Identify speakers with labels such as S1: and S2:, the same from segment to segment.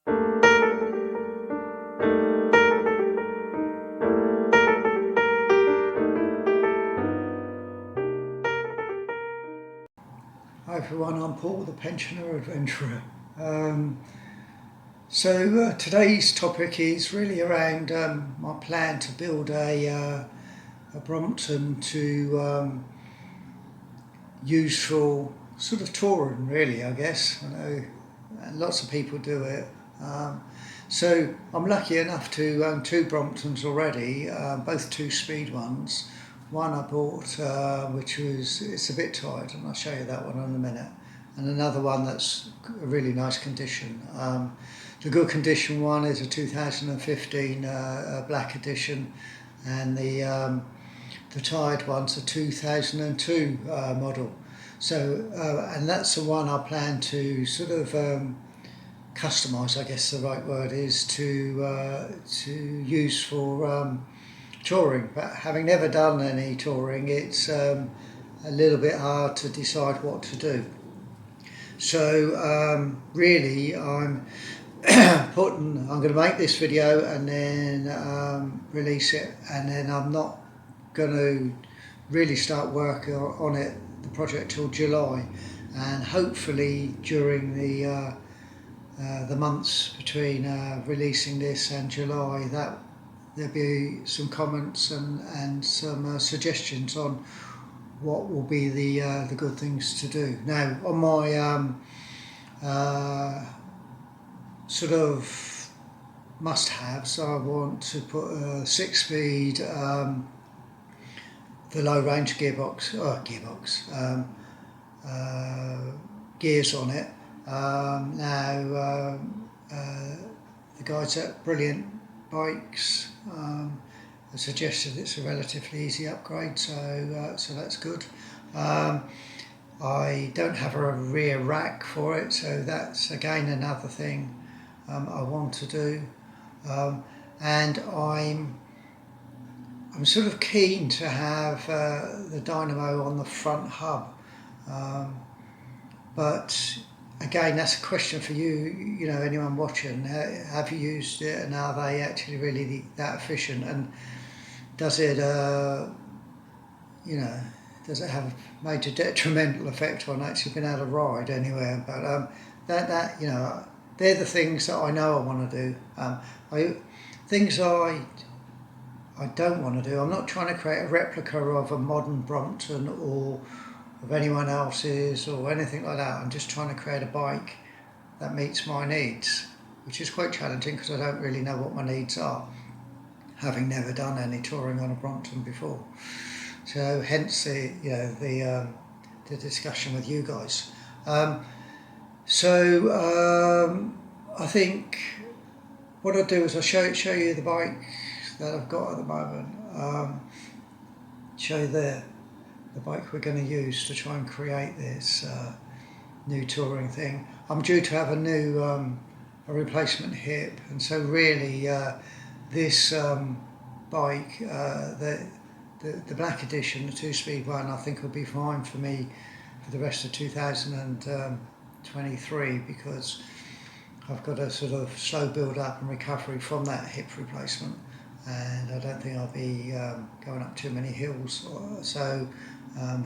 S1: Hi everyone, I'm Paul, the pensioner adventurer. Today's topic is really around my plan to build a Brompton to use for sort of touring, really, I guess. I know lots of people do it. So I'm lucky enough to own two Bromptons already, both two-speed ones. One I bought, it's a bit tired, and I'll show you that one in a minute. And another one that's a really nice condition. The good condition one is a 2015 black edition, and the tired one's a 2002 model. So, and that's the one I plan to sort of customise, I guess the right word is, to use for touring. But having never done any touring, it's a little bit hard to decide what to do. So really, I'm going to make this video and then release it, and then I'm not going to really start work on it, the project, till July, and hopefully during the months between releasing this and July, that there'll be some comments and some suggestions on what will be the good things to do. Now, on my sort of must-haves, I want to put a 6-speed, the low-range gears on it. The guys at Brilliant Bikes have suggested it's a relatively easy upgrade, so that's good. I don't have a rear rack for it, so that's again another thing I want to do. And I'm sort of keen to have the dynamo on the front hub, but again, that's a question for you, anyone watching. Have you used it, and are they actually really that efficient? And does it, does it have a major detrimental effect on actually being able to ride anywhere? But they're the things that I know I want to do. Things I don't want to do. I'm not trying to create a replica of a modern Brompton or of anyone else's or anything like that. I'm just trying to create a bike that meets my needs, which is quite challenging because I don't really know what my needs are, having never done any touring on a Brompton before. So hence the discussion with you guys. I think what I'll do is I'll show you the bike that I've got at the moment. Show you the bike we're going to use to try and create this new touring thing. I'm due to have a new a replacement hip, and so really this bike, the black edition, the 2-speed one, I think will be fine for me for the rest of 2023, because I've got a sort of slow build up and recovery from that hip replacement, and I don't think I'll be going up too many hills, so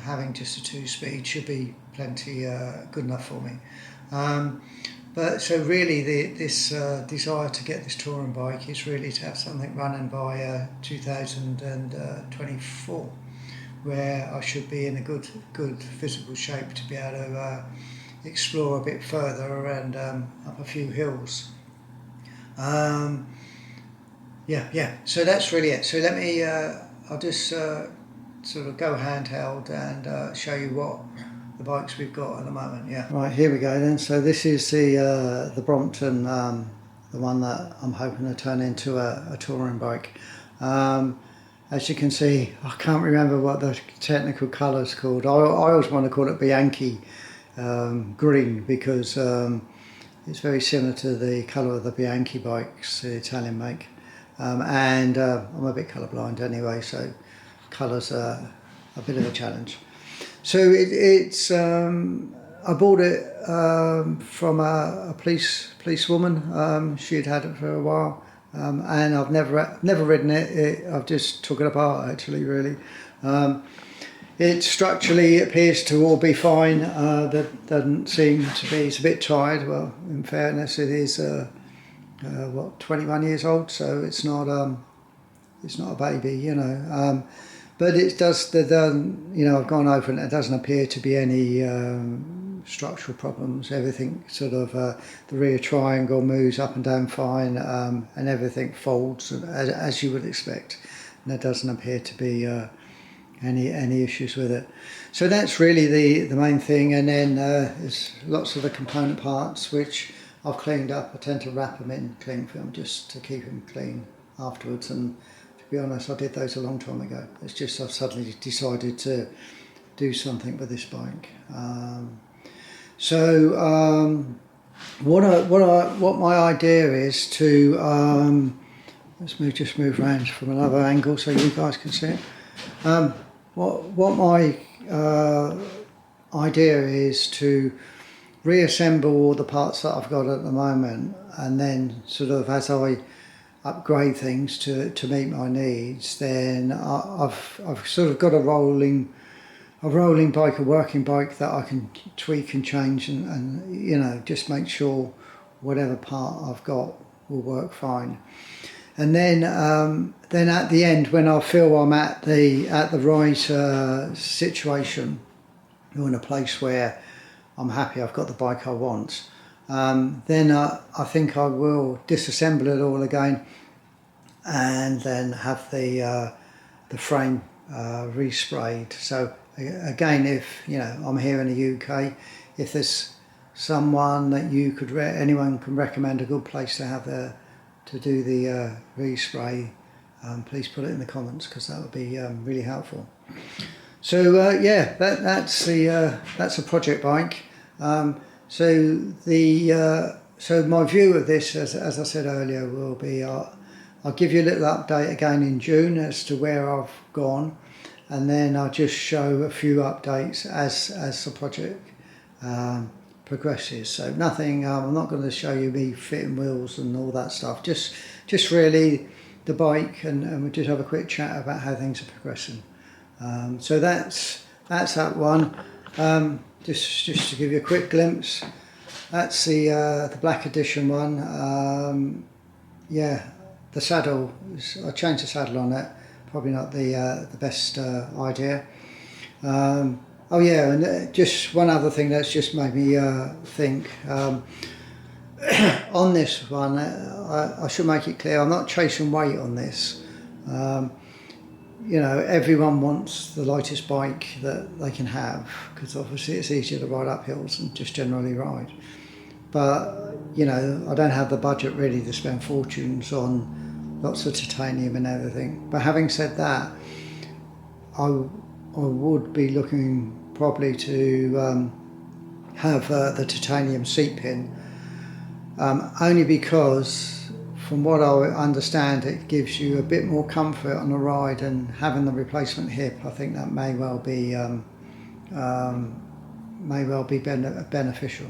S1: having just a 2-speed should be plenty good enough for me. But so really this desire to get this touring bike is really to have something running by 2024, where I should be in a good physical shape to be able to explore a bit further and up a few hills. So that's really it. So let me I'll just sort of go handheld and show you what the bikes we've got at the moment. Right, here we go then. So this is the Brompton, the one that I'm hoping to turn into a touring bike. As you can see, I can't remember what the technical colour's called. I always want to call it Bianchi green, because it's very similar to the colour of the Bianchi bikes, the Italian make. And I'm a bit colourblind anyway, so colours are a bit of a challenge. So it's I I bought it from a policewoman. She'd had it for a while, and I've never ridden it. I've just took it apart actually, really. It structurally appears to all be fine. That doesn't seem to be. It's a bit tired. Well, in fairness, it is 21 years old, so it's not a baby, you know. But it does. You know, I've gone over and it doesn't appear to be any structural problems. Everything sort of the rear triangle moves up and down fine, and everything folds as you would expect. And there doesn't appear to be any issues with it. So that's really the main thing. And then there's lots of the component parts which I've cleaned up. I tend to wrap them in cling film just to keep them clean afterwards. And to be honest, I did those a long time ago. It's just I've suddenly decided to do something with this bike. What my idea is to let's move around from another angle so you guys can see it. What my idea is to reassemble all the parts that I've got at the moment, and then sort of as I upgrade things to meet my needs, then I've sort of got a rolling bike, a working bike that I can tweak and change and you know, just make sure whatever part I've got will work fine. And then at the end, when I feel I'm at the right situation, or in a place where I'm happy I've got the bike I want, then I think I will disassemble it all again, and then have the frame resprayed. So again, if you know I'm here in the UK, if there's someone that anyone can recommend a good place to have to do the respray, please put it in the comments, because that would be really helpful. So yeah, that's a project bike. So my view of this, as I said earlier, will be I'll give you a little update again in June as to where I've gone, and then I'll just show a few updates as the project progresses. So nothing, I'm not going to show you me fitting wheels and all that stuff, just really the bike, and we'll just have a quick chat about how things are progressing. So that's that one. Just to give you a quick glimpse, that's the black edition one. Yeah, the saddle, I changed the saddle on it, probably not the best idea. Oh yeah, and just one other thing that's just made me think. On this one, I should make it clear, I'm not chasing weight on this. You know, everyone wants the lightest bike that they can have, because obviously it's easier to ride up hills and just generally ride. But, you know, I don't have the budget really to spend fortunes on lots of titanium and everything. But having said that, I would be looking probably to have the titanium seat pin, only because from what I understand it gives you a bit more comfort on the ride, and having the replacement hip, I think that may well be beneficial.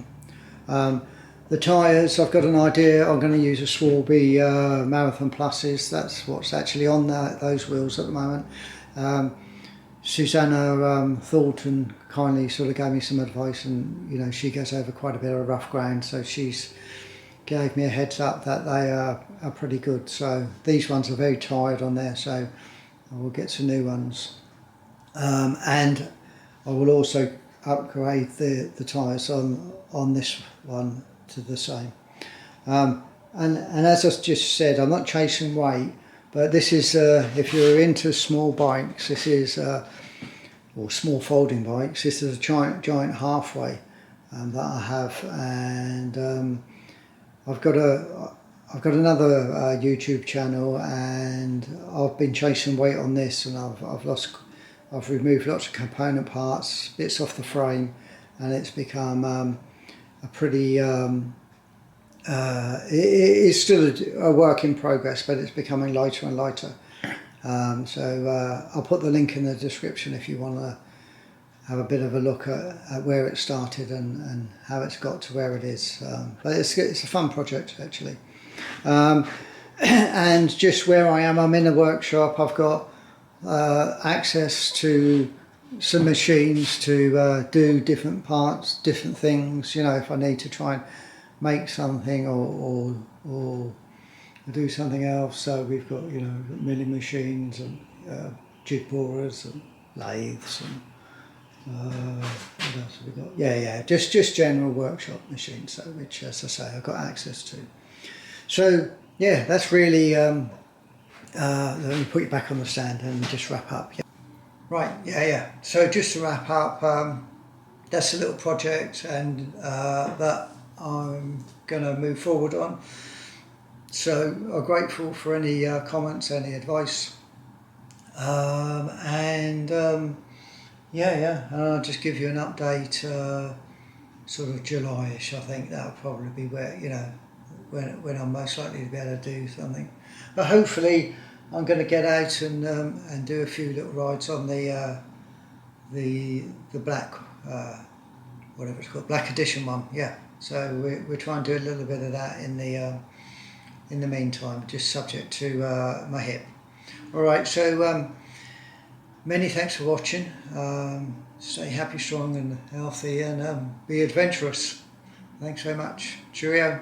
S1: The tyres, I've got an idea. I'm going to use a Swarby Marathon Pluses. That's what's actually on those wheels at the moment. Susanna Thornton kindly sort of gave me some advice, and you know, she goes over quite a bit of rough ground, so she's gave me a heads up that they are pretty good. So these ones are very tired on there, so I will get some new ones, and I will also upgrade the tyres on this one to the same. And as I just said, I'm not chasing weight, but this is if you're into small bikes, this is or small folding bikes, this is a giant halfway that I have, and I've got another YouTube channel, and I've been chasing weight on this, and I've removed lots of component parts, bits off the frame, and it's become a pretty it's still a work in progress, but it's becoming lighter and lighter. So I'll put the link in the description if you want to have a bit of a look at where it started and how it's got to where it is. But it's a fun project actually. And just where I am, I'm in a workshop. I've got access to some machines to do different parts, different things. You know, if I need to try and make something or do something else. So we've got, you know, milling machines and jig borers and lathes and what else have we got? Yeah, just general workshop machines. So which, as I say, I've got access to. So yeah, that's really. Let me put you back on the stand and just wrap up. Yeah. Right, yeah. So just to wrap up, that's a little project and that I'm going to move forward on. So I'm grateful for any comments, any advice. And I'll just give you an update, sort of July-ish. I think that'll probably be where, you know, when I'm most likely to be able to do something. But hopefully I'm going to get out and do a few little rides on the black, whatever it's called, black edition one. Yeah. So we're trying to do a little bit of that in the meantime, just subject to my hip. All right. So many thanks for watching. Stay happy, strong, and healthy, and be adventurous. Thanks very much. Cheerio.